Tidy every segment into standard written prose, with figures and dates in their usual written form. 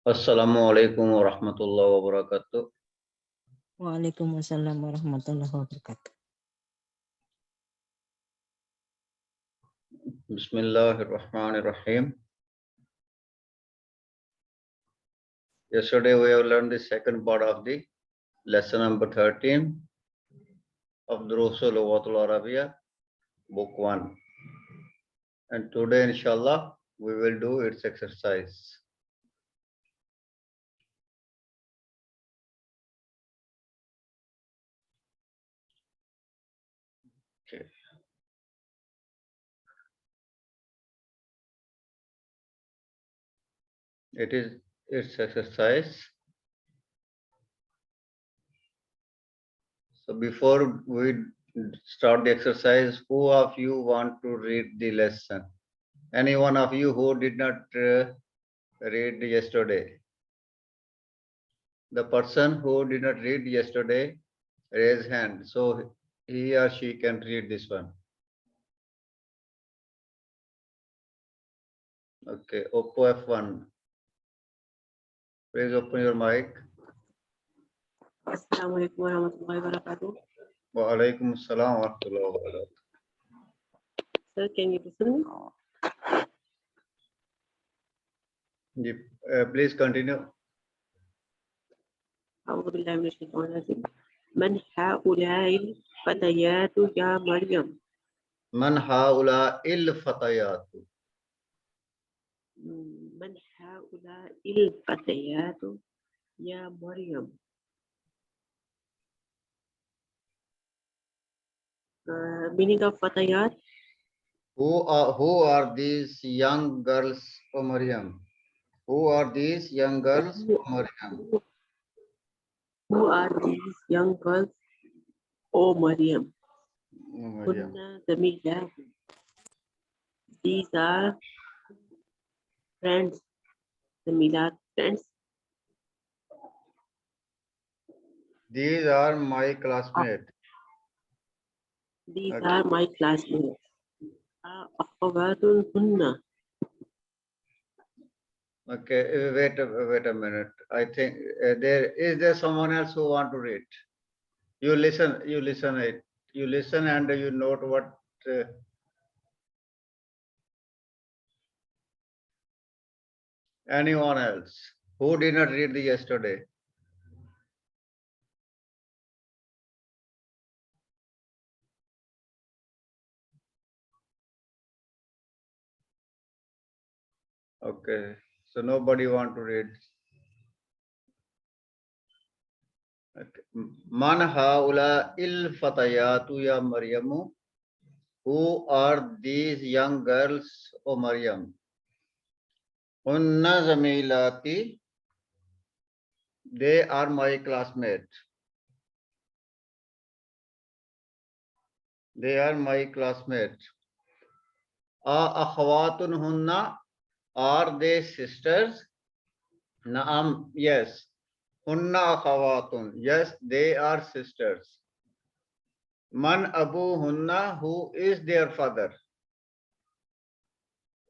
Assalamualaikum warahmatullahi wabarakatuh. Waalaikumsalam warahmatullahi wabarakatuh. Bismillahirrahmanirrahim. Yesterday we have learned the second part of the lesson number 13 of Durusul Lughatul Arabiya, book 1. And today, inshallah, we will do its exercise. Okay. It is its exercise. So before we start the exercise, who of you want to read the lesson? Any one of you who did not read yesterday? The person who did not read yesterday, raise hand. So he or she can read this one. Okay, Oppo F1. Please open your mic. Assalamualaikum warahmatullahi wabarakatuh. Wa alaikum assalam wa rahmatullahi wa barakatuh. Sir, can you listen? Please continue. أعوذ بالله من الشيطان الرجيم. من هؤلاء الفتيات يا مريم؟ Man haula il fatayatu. من هؤلاء الفتيات يا مريم؟ Meaning of fatayat? Who are these young girls, O Maryam? Who are these young girls, O Maryam? Who are these young girls, O Maryam? O Maryam. Hunna Zamilat. These are friends. Zamilat, friends. These are my classmates. These Okay. are my classmates. Akhawatun hunna. Okay, wait a minute. I think there someone else who want to read. You listen and you note what. Anyone else who did not read the yesterday? Okay, so nobody want to read. Okay. Man haula il fatayatu ya Maryamu. Who are these young girls, O Maryam? Unna zamilati. They are my classmates. They are my classmates. Akhawatun hunna. Are they sisters? Naam, yes. Hunna akhawatun. Yes, they are sisters. Man abu hunna. Who is their father?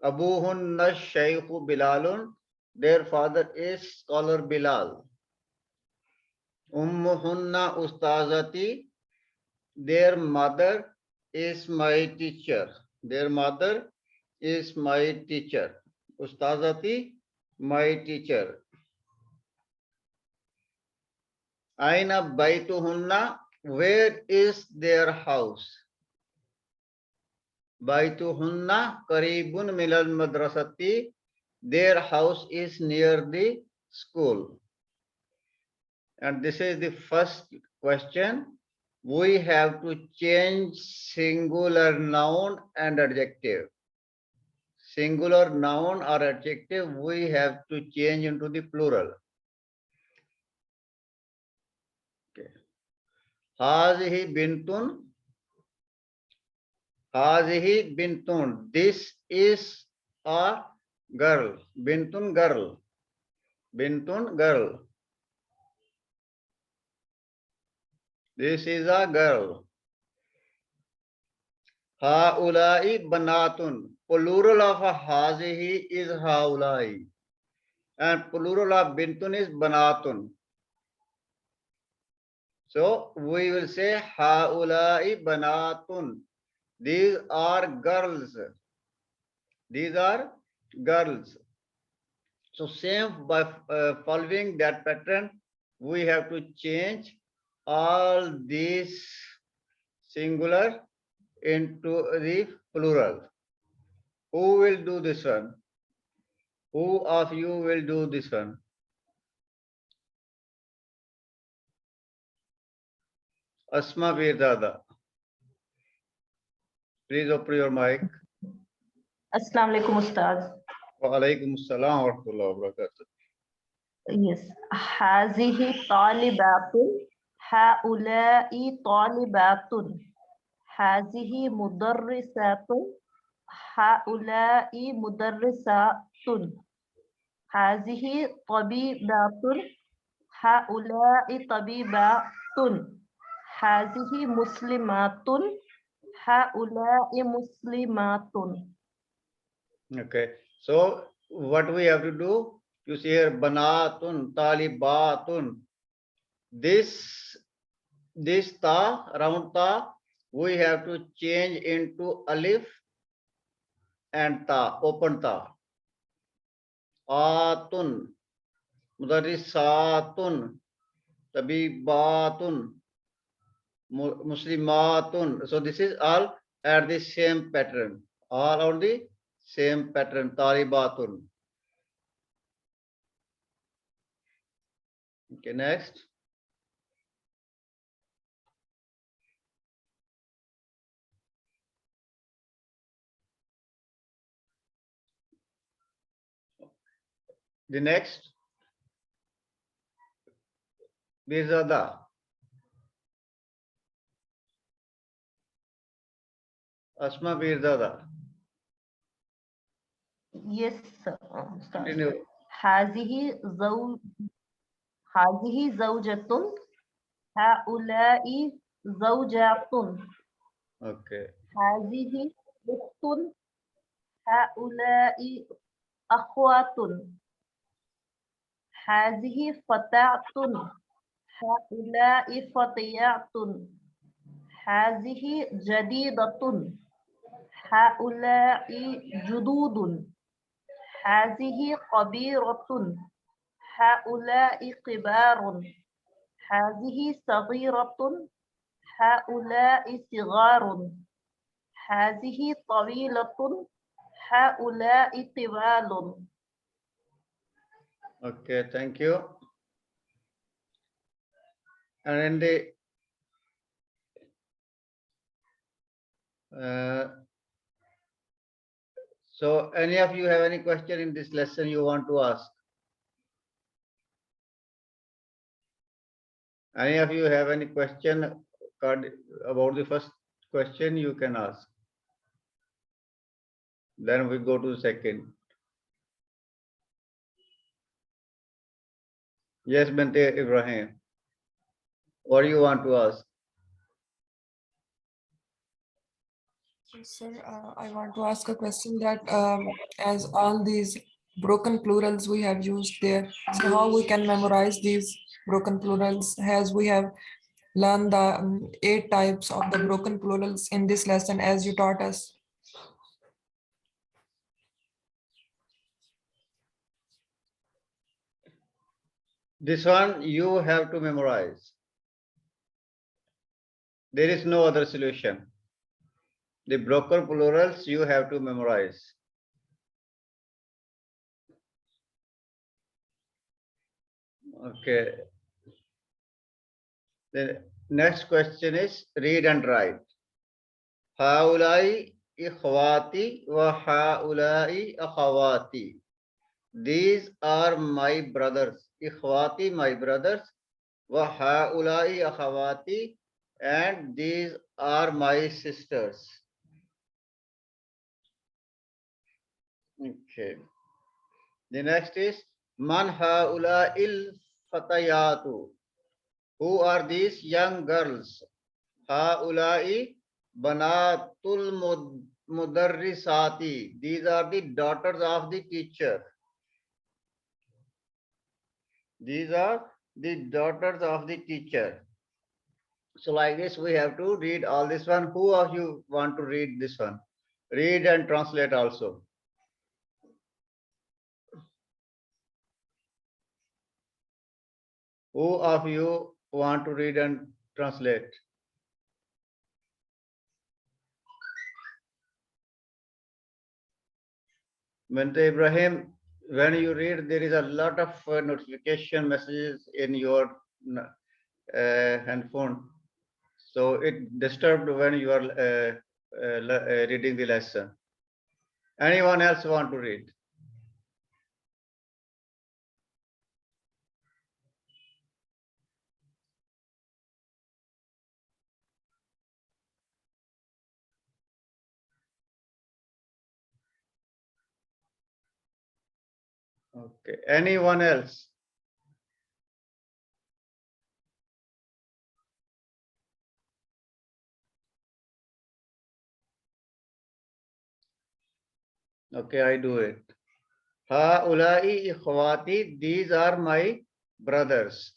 Abu hunna shaykhu Bilalun. Their father is scholar Bilal. Ummuhunna ustazati. Their mother is my teacher. Their mother is my teacher. Ustazati, my teacher. Aina baituhunna. Where is their house? Baituhunna qaribun milal madrasati. Their house is near the school. And this is the first question. We have to change singular noun and adjective. Singular noun or adjective, we have to change into the plural. Okay. Hazihi bintun. Hazihi bintun. This is a girl. Bintun girl. Bintun girl. This is a girl. Haulai banatun. Plural of hazihi is haulai. and plural of bintun is banatun. So we will say haulai banatun. These are girls. These are girls. So same by following that pattern, we have to change all these singular into the plural. Who will do this one? Who of you will do this one? Asma Birdada. Please open your mic. Assalamu alaikum, Ustaz. Wa alaikum assalam wa rahmatullahi wa barakatuh. Yes. Hazihi talibatun. Haulai talibatun. Hazihi mudarrisatun. Haulai mudarrisatun. Hazihi tabibatun. Haulai tabibatun. Hazihi muslimatun. Haulai muslimatun. Okay. So what we have to do? You see here banatun, talibatun. This ta, round ta, we have to change into alif and ta, open ta. Atun, mudarrisatun, tabibatun, muslimatun. So this is all at the same pattern. All on the same pattern, talibatun. Okay, next. The next. Birzada. Asma Birzada. Yes, sir. Ustaz. Continue. هذه زوجة. هؤلاء زوجات. Okay. هذه أخت. هؤلاء أخوات. هذه فتاة. هؤلاء فتيات. هذه جديدة. هؤلاء جدود. هذه كبيرة. هؤلاء كبار. هذه صغيرة. هؤلاء صغار. هذه طويلة. هؤلاء طوال. Okay, thank you. And in the so any of you have any question in this lesson you want to ask? Any of you have any question about the first question, you can ask. Then we go to the second. Yes, Bente Ibrahim. What do you want to ask? Sir, I want to ask a question that as all these broken plurals we have used there, so how we can memorize these broken plurals as we have learned the 8 types of the broken plurals in this lesson as you taught us? This one you have to memorize. There is no other solution. The broken plurals you have to memorize. Okay. The next question is read and write. Haulai ikhwati wa haulai akhawati. These are my brothers. Ikhwati, my brothers. Wa haulai akhawati, and these are my sisters. Okay. The next is man haula'il fatayatu. Who are these young girls? Haula'i banatul mudarrisati. These are the daughters of the teacher. These are the daughters of the teacher. So like this, we have to read all this one. Who of you want to read this one? Read and translate also. Who of you want to read and translate? Mr. Ibrahim, when you read, there is a lot of notification messages in your handphone. So it disturbed when you are reading the lesson. Anyone else want to read? Okay. Anyone else? Okay, I do it. Haulai ikhwati, these are my brothers.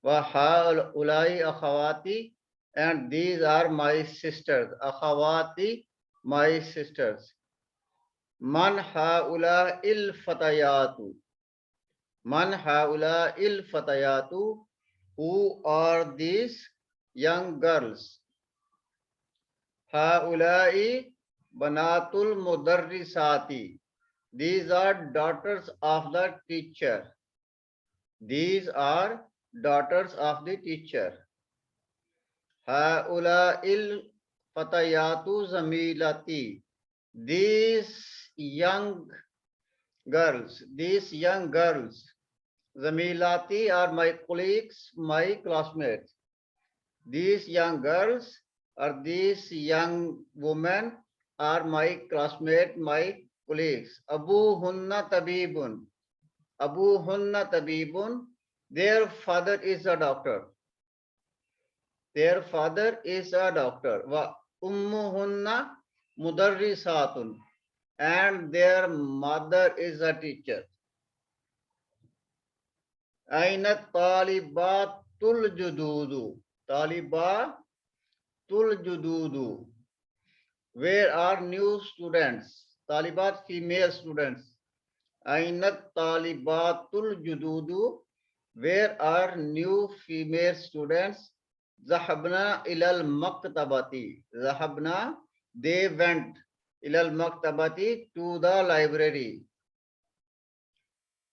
Wa haulai akhawati, and these are my sisters. Akhawati, my sisters. Man haula il fatayatu. Man haula il fatayatu. Who are these young girls? Haulai banatul mudarrisati. These are daughters of the teacher. These are daughters of the teacher. Haula il fatayatu zamilati. These young girls, zamilati are my colleagues, my classmates. These young girls or these young women are my classmates, my colleagues. Abu Hunna Tabibun. Abu Hunna Tabibun. Their father is a doctor. Their father is a doctor. Wa Ummuhunna Mudarrisatun. And their mother is a teacher. Aina Talibatul Jududu. Talibatul Jududu. Where are new students? Talibat, female students. Aina Talibatul Jududu. Where are new female students? Zahabna ilal maktabati. Zahabna, they went. Ilal maktabati, to the library.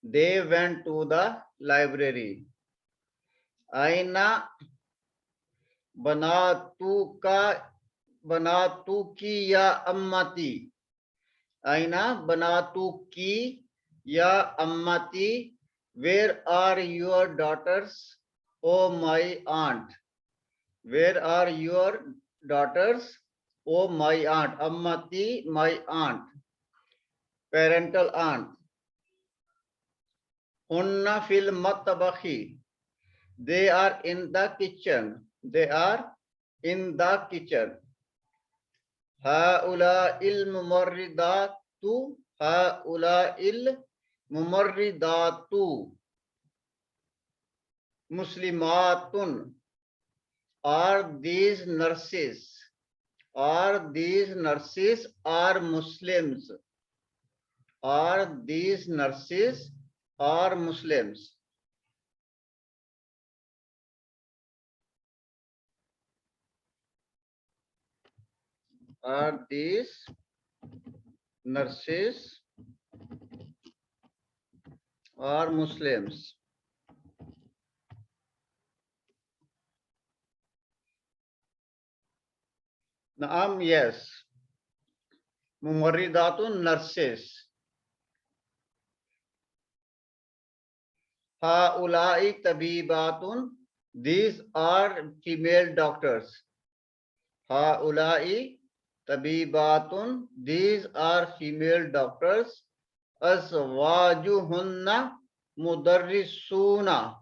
They went to the library. Aina banatuka banatuki ya ammati. Aina banatuki ya ammati. Where are your daughters, oh my aunt? Where are your daughters, oh my aunt? Ammati, my aunt. Parental aunt. Hunna fil matbakhi. They are in the kitchen. They are in the kitchen. Haula il mumarridatu. Haula il mumarridatu. Muslimatun. Are these nurses? Are these nurses are Muslims? Are these nurses are Muslims? Are these nurses are Muslims? Naam, yes. Mumarridatun, nurses. Haulai tabibatun. These are female doctors. Haulai tabibatun. These are female doctors. Azwajuhunna mudarrisuna.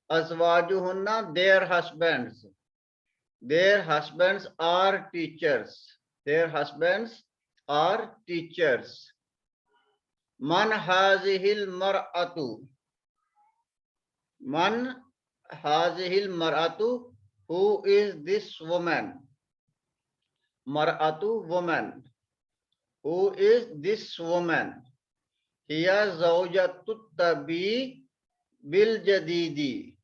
Azwajuhunna, their husbands. Their husbands are teachers. Their husbands are teachers. Man hazihil mar'atu. Man hazihil mar'atu? Who is this woman? Mar'atu, woman. Who is this woman? Hiya zawjatu tabi bil jadidi.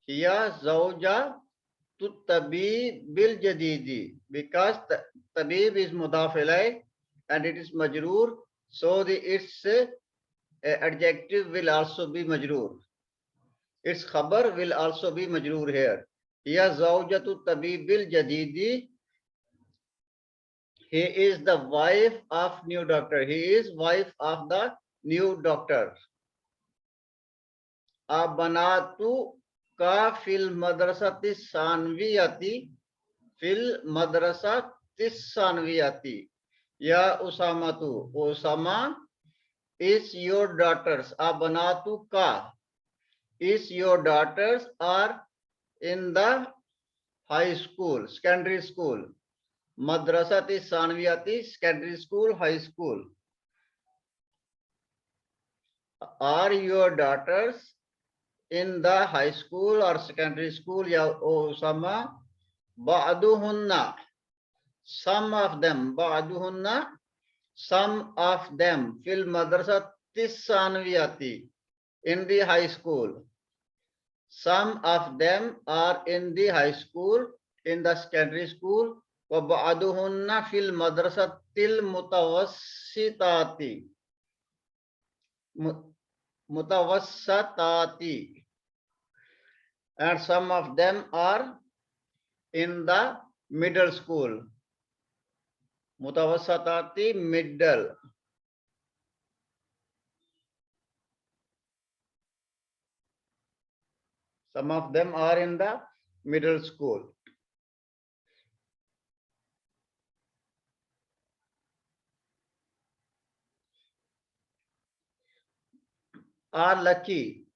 Hiya zawjatu tabi bil jadidi. Because tabib is mudaf ilayh and it is majroor, so its adjective will also be majroor. Its khabar will also be majroor here. Hiya zawjatu tabi bil jadidi. He is the wife of new doctor. He is wife of the new doctor. Abanatu ka fil madrasati sanviyati. Fil madrasati sanviyati. Ya Usamatu. Usama, is your daughters. Abanatu ka. Is your daughters are in the high school, secondary school. Madrasati Sanviyati, secondary school, high school. Are your daughters in the high school or secondary school? Ya Osama. Ba'duhunna, some of them. Ba'duhunna, some of them. Fil madrasati sanviyati, in the high school. Some of them are in the high school, in the secondary school. وَبَعْضُهُنَّ فِي الْمَدْرَسَةِ الْمُتَوَسِّطَاتِ مُتَوَسَّطَاتِ, and some of them are in the middle school. Mutawassatati, middle. Some of them are in the middle school. Are lucky.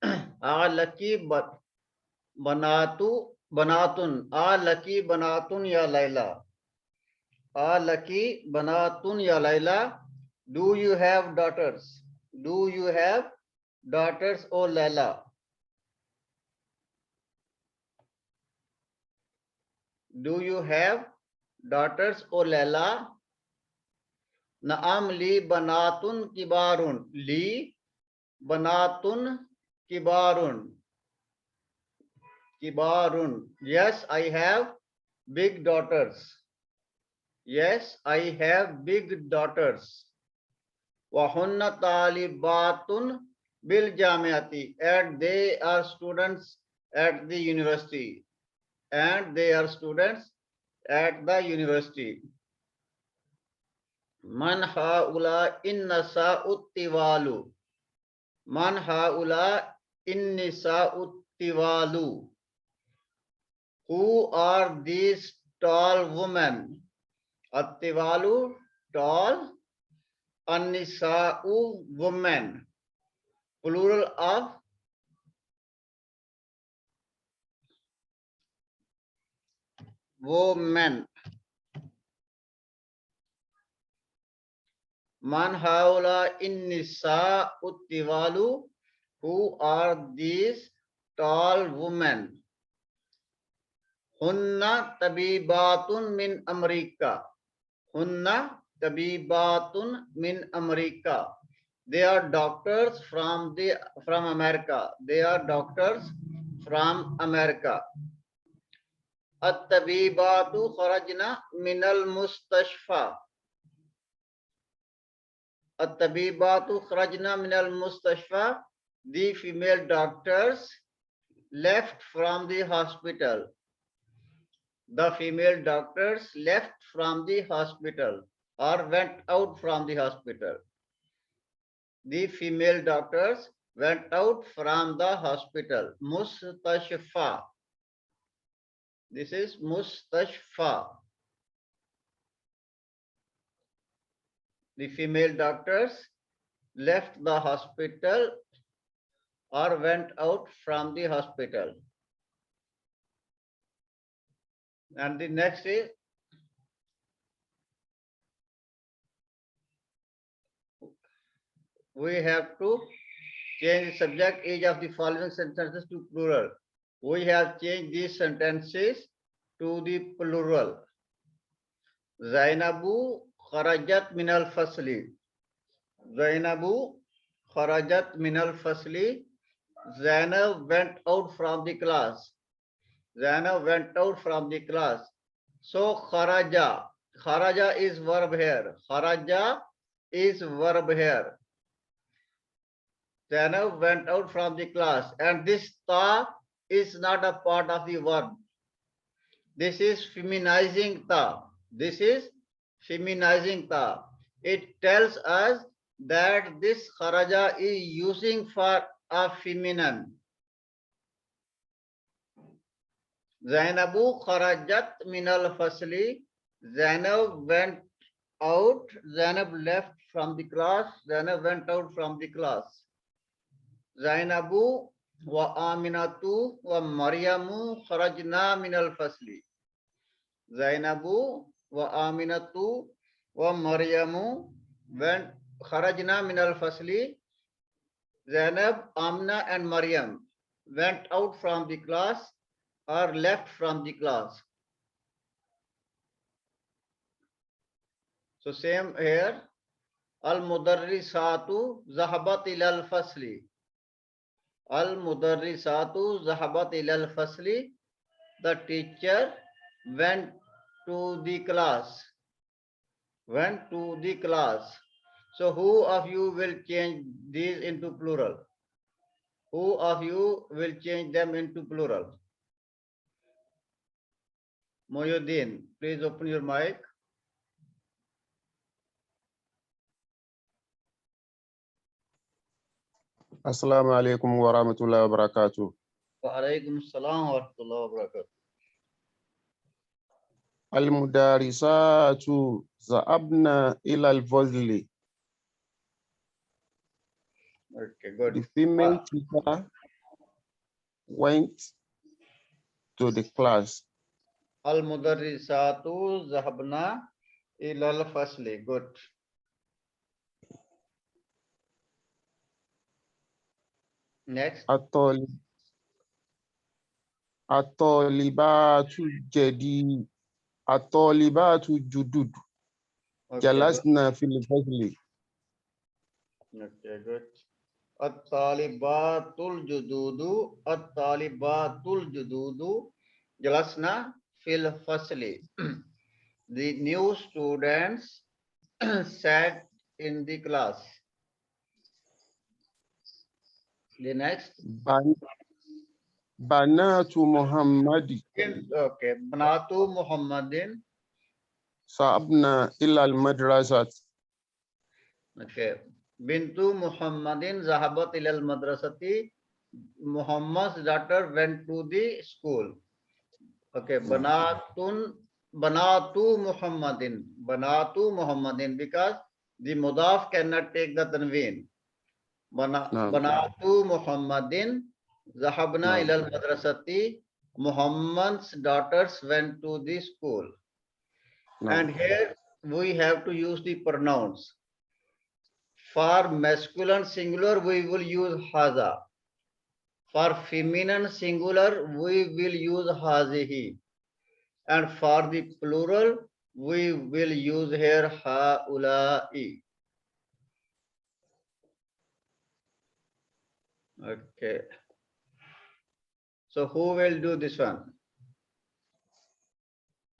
Are lucky, but banatun. Are lucky banatun ya Laila. Are lucky banatun ya Laila. Do you have daughters? Do you have daughters, O Laila? Do you have daughters, O Laila? Naam li banatun kibarun. Li banatun kibarun. Kibarun. Yes, I have big daughters. Yes, I have big daughters. Wahunna talibatun bil jamiati. And they are students at the university. And they are students at the university. Man haula innasa'ut tiwalu. Man haula innisa'ut tiwalu. Who are these tall women? At-tiwalu, tall. An-nisa'u, women. Plural of women. Man haula innisa'u tiwalu. Who are these tall women? Hunna tabibatun min America. Hunna tabibatun min America. They are doctors from America. They are doctors from America. At-tabibatu kharajna min al-mustashfa. At-tabibatu kharajna min al-mustashfa. The female doctors left from the hospital. The female doctors left from the hospital or went out from the hospital. The female doctors went out from the hospital. Mustashfa. This is mustashfa. The female doctors left the hospital or went out from the hospital. And the next is we have to change the subject each of the following sentences to plural. We have changed these sentences to the plural. Zainabu kharajat minal fasli. Zainabu kharajat minal fasli. Zainab went out from the class. Zainab went out from the class. So kharaja. Kharaja is verb here. Kharaja is verb here. Zainab went out from the class, and this ta is not a part of the verb. This is feminizing ta. This is feminizing ta. It tells us that this kharaja is using for a feminine. Zainabu kharajat minal fasli. Zainab went out. Zainab left from the class. Zainab went out from the class. Zainabu wa Aminatu wa Maryamu kharajna minal fasli. Zainabu wa Aminatu wa Maryamu went kharajna minal fasli. Zainab, Amna and Maryam went out from the class or left from the class. So same here. Al-Mudarrisatu zahabat ilal fasli. Al-Mudarrisatu zahabat ilal fasli. The teacher went to the class. Went to the class. So who of you will change these into plural? Who of you will change them into plural? Moyuddin, please open your mic. Assalamu alaikum wa rahmatullahi wa barakatuh. Wa alaikum assalam wa rahmatullahi wa barakatuh. Al-mudarisatu za'abna ila al-fazli. Okay, good. The female teacher went to the class. Al-Mudarrisatu zahabna ilal fasli. Good. Next. At-talibatu jadi. At-talibatu judud. Okay, Jalasna fil fazli. okay, good. At-talibatul jududu. At-talibatul jududu. Jalasna fil fasli. The new students sat in the class. The next. Banatu Muhammadi. Okay. Banatu Muhammadin. Sa'abna ila al-madrasat. Okay. Bintu Muhammadin zahabat ilal madrasati. Muhammad's daughter went to the school. Okay. Banatu Muhammadin. Banatu Muhammadin, because the mudaf cannot take the tanween. Banatu Muhammadin zahabna ilal madrasati. Muhammad's daughters went to the school. And here we have to use the pronouns. For masculine singular, we will use haza. For feminine singular, we will use hazihi. And for the plural, we will use here haula'i. Okay. So who will do this one?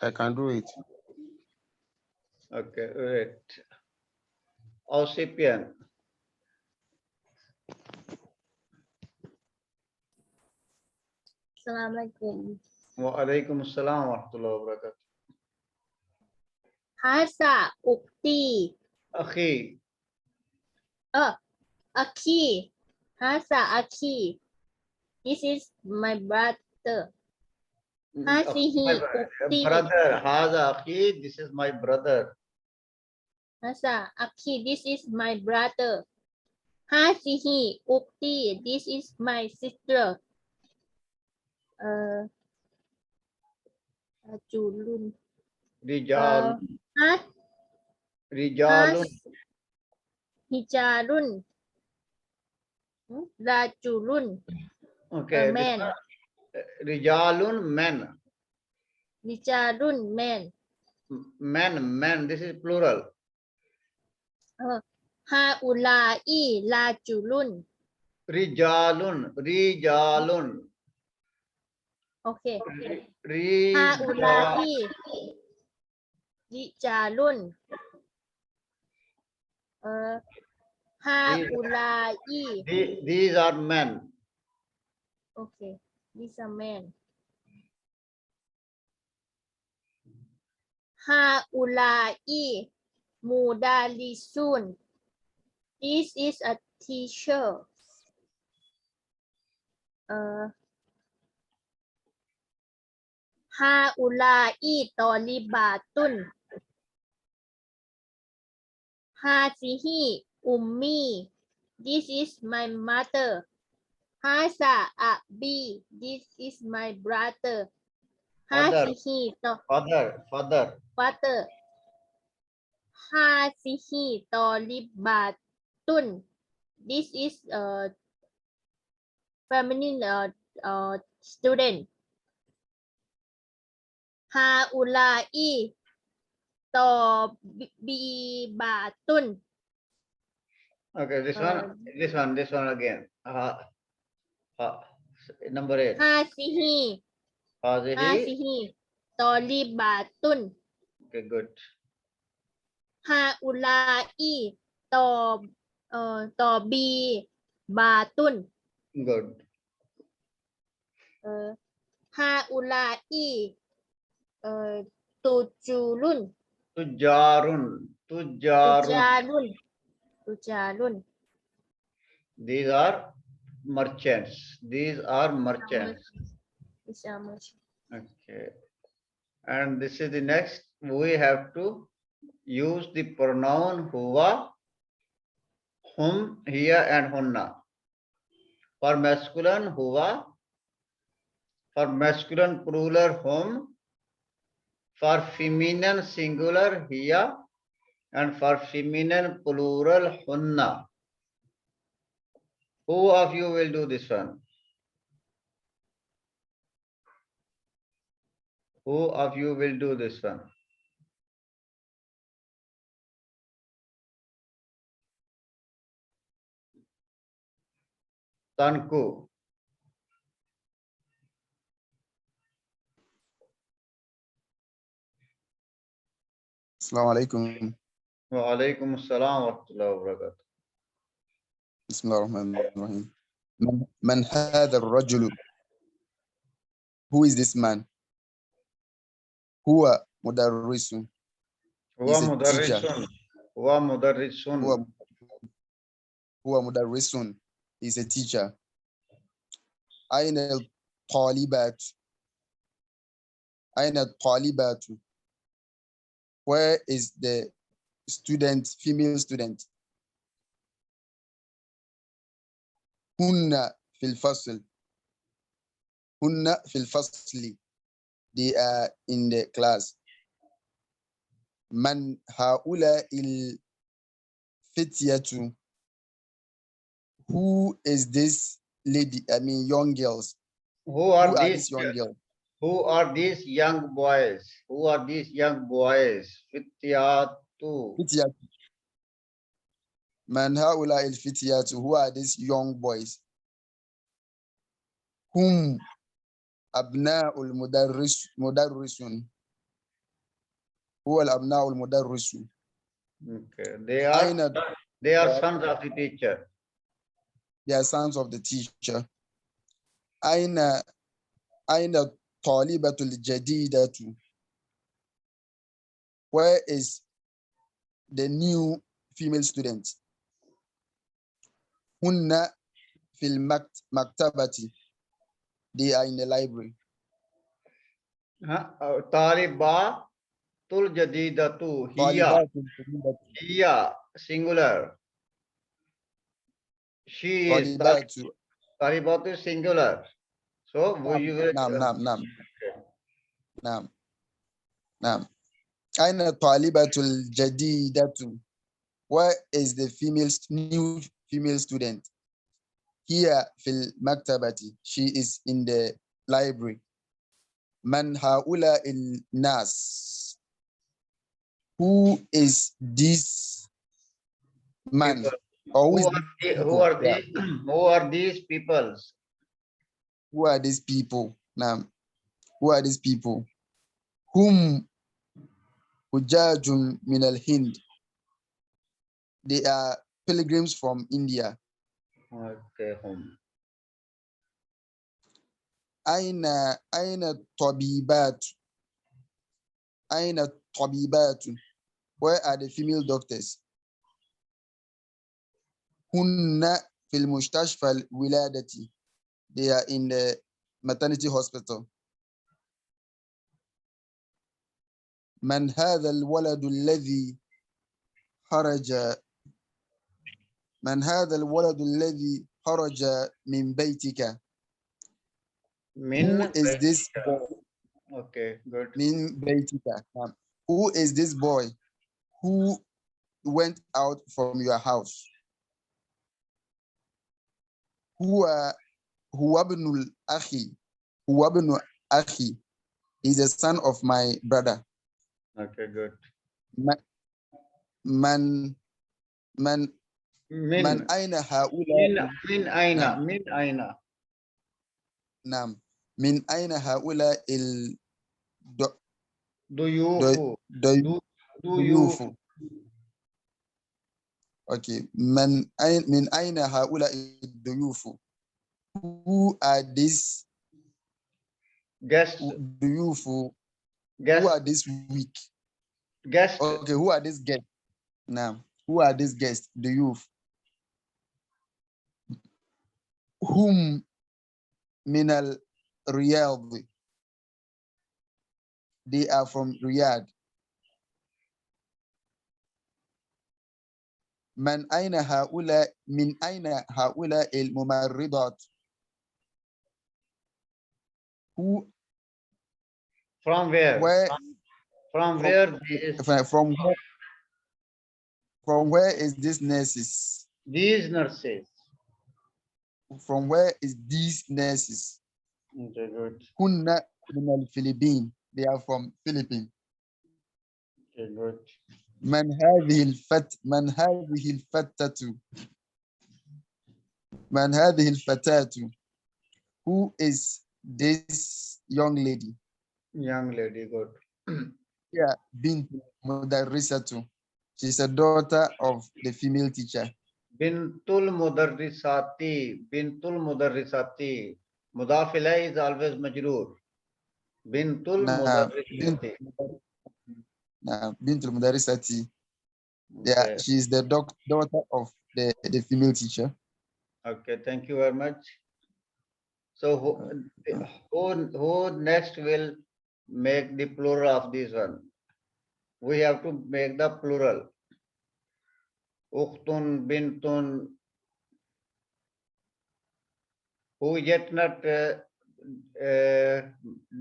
I can do it. Okay, wait. Ausipian. Assalamualaikum. Wa alaikum assalam wa rahmatullahi wa barakatuh. Hasa ukti. Akhi. Aki. Hasa aki. This is my brother. Hasihi ukti. Brother. Haza akhi. This is my brother. Hasa aki. This is my brother. Hasihi ukti. This is my sister. Julun. Rijal. Rijalun. Hijarun. Rajulun, Okay. man. Rijalun, men. Rijalun, man. Men. This is plural. Haulai rajulun. Rijalun. Okay. Rija- Haulai rijalun. Haulai. These are men. Okay. These are men. Haulai mudalisun. This is a teacher. Haulai tolibatun. Hazihi ummi. This is my mother. Hasa abi. This is my brother. Father. Hazihi Father. father. Hazihi tolibatun. This is a feminine student. Haulai tobibatun. Okay, this one again. Number 8. Hazihi Hazihi. tolibatun. Okay, good. Haulai tobibatun. Good. Haulai tujulun. Tujarun. Tujarun. These are merchants. These are merchants. Okay. And this is the next. We have to use the pronoun huwa, hum, hiya, and hunna. For masculine huwa. For masculine plural hum. For feminine singular hiya. And for feminine plural hunna. Who of you will do this one? Who of you will do this one? Tanku. Assalamu alaikum. Wa alaikum assalam wa rahmatullahi wa barakatuh. Bismillah ar-Rahman ar-Rahim. Man hadha ar-rajulu? Who is this man? Huwa mudarrisun. Huwa He's a teacher. mudarrisun. Huwa mudarrisun. Huwa mudarrisun. He's a teacher. Aina al-talibatu? Aina al-talibatu? Where is the student, female student? Hunna fil fasl. Hunna fil fasli. They are in the class. Man haula il fityatu. Who is this lady? I mean, young girls. Who are Who are these these young girls? Who are these young boys? Who are these young boys? Fityatu. Fityatu. Man haula il fityatu. Who are these young boys? Whom abna'ul mudarrisun. Who al abna'ul mudarrisun. Okay. They are sons of the teacher. They are sons of the teacher. Aina talibatul jadidatu. Where is the new female student? Hunna fil maktabati. They are in the library. Taliba tul jadidatu. Hiya singular. She is Talibatu singular. So you will Naam. Aina talibatul jadidatu. Where is the new female student? هي في المكتبة. She is in the library. من هؤلاء الناس? Who is this man? People. Or Who is are this the, who people? are Yeah. these? Who are these peoples? Who are these people? Now, who are these people? Whom حجاج من الهند. They are pilgrims from India. Okay, whom? أين الطبيبات? أين الطبيبات? Where are the female doctors? هن في المستشفى الولادة. They are in the maternity hospital. من هذا الولد الذي خرج؟ من هذا الولد الذي خرج من بيتك؟ Min. Who is this boy? Okay, good. من بيتك. Who is this boy who went out from your house? هو ابن الأخي. هو ابن أخي. He's the son of my brother. Okay, good. من Min. أين هؤلاء؟ Min aina. نعم. Min aina. نعم. من أين هؤلاء Do you? Do الضيوف؟ you? Okay. من أين هؤلاء الضيوف? Who are these Guests. ضيوف? Who Guests. are these weak? Guests. Okay, who are these guests? Now, who are these guests? The youth. Whom min al Riyadh? They are from Riyadh. من أين هؤلاء؟ من أين هؤلاء الممرضات؟ Who? From where? Where? From where is From where is this nurses? these nurses? From where is these nurses? Okay, good. هن من الفلبين. They are from Philippines. Okay, good. من هذه الفتاة؟ من هذه الفتاة? Who is this young lady? Young lady, good. Yeah, bint mudarrisatu. She's a daughter of the female teacher. Bintul mudarrisati. Bintul mudarrisati. Mudaf ilayhi is always majroor. Bintul mudarrisati. Bint mudarrisati. Yeah, Okay. she's the daughter of the female teacher. Okay, thank you very much. So who next will make the plural of this one? We have to make the plural. Ukhtun, bintun. Who yet not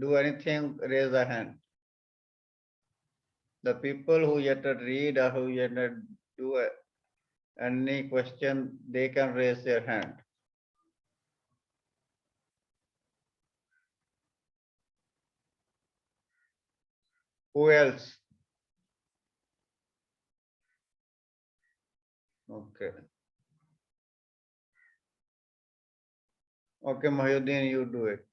do anything, raise a hand. The people who yet not read or who yet not do any question, they can raise their hand. Who else? Okay. Okay, Mahyuddin, you do it.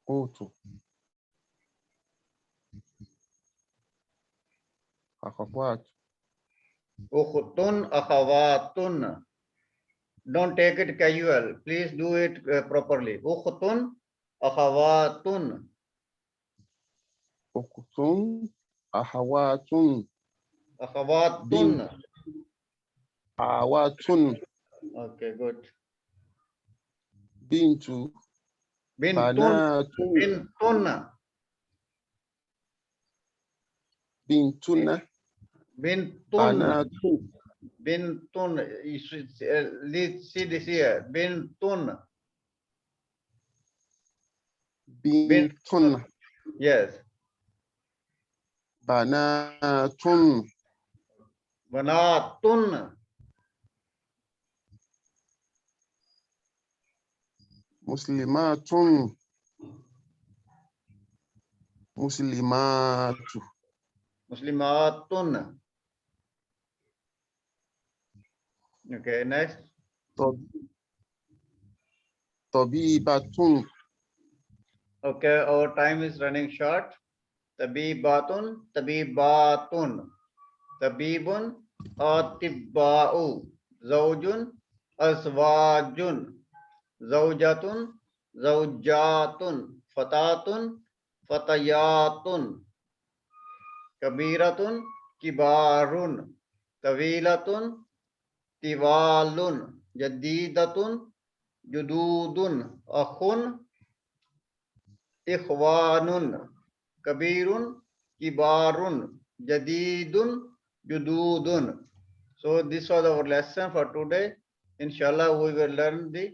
Utu. Akhawat. Ukhtun, akhawatun. Don't take it casual. Please do it properly. Ukhtun, akhawatun. Uktun. Ahawatun. Akhawatun. Awatun. Okay, good. Bintu. Bintun. Banatun. Bintun. Bintuna. Bintun. Banatun. Bintun. You should see this here. Bintun. Bintun. Yes. Banatun. Banatun. Muslimatun. Muslimatu. Muslimatun. Okay, next. Tabibatun. Okay, our time is running short. Tabibatun, tabibatun. Tabibun, atibba'u. Zawjun, azwajun. Zawjatun, zawjatun. Fatatun, fatayatun. Kabiratun, kibarun. Tawilatun, tiwalun. Jadidatun, jududun. Akhun, ikhwanun. Kabirun, kibarun. Jadidun, jududun. So this was our lesson for today. Inshallah, we will learn the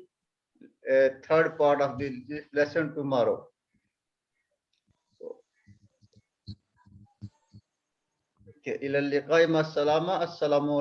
third part of this lesson tomorrow. Okay. إلى اللقاء مع السلامة. السلام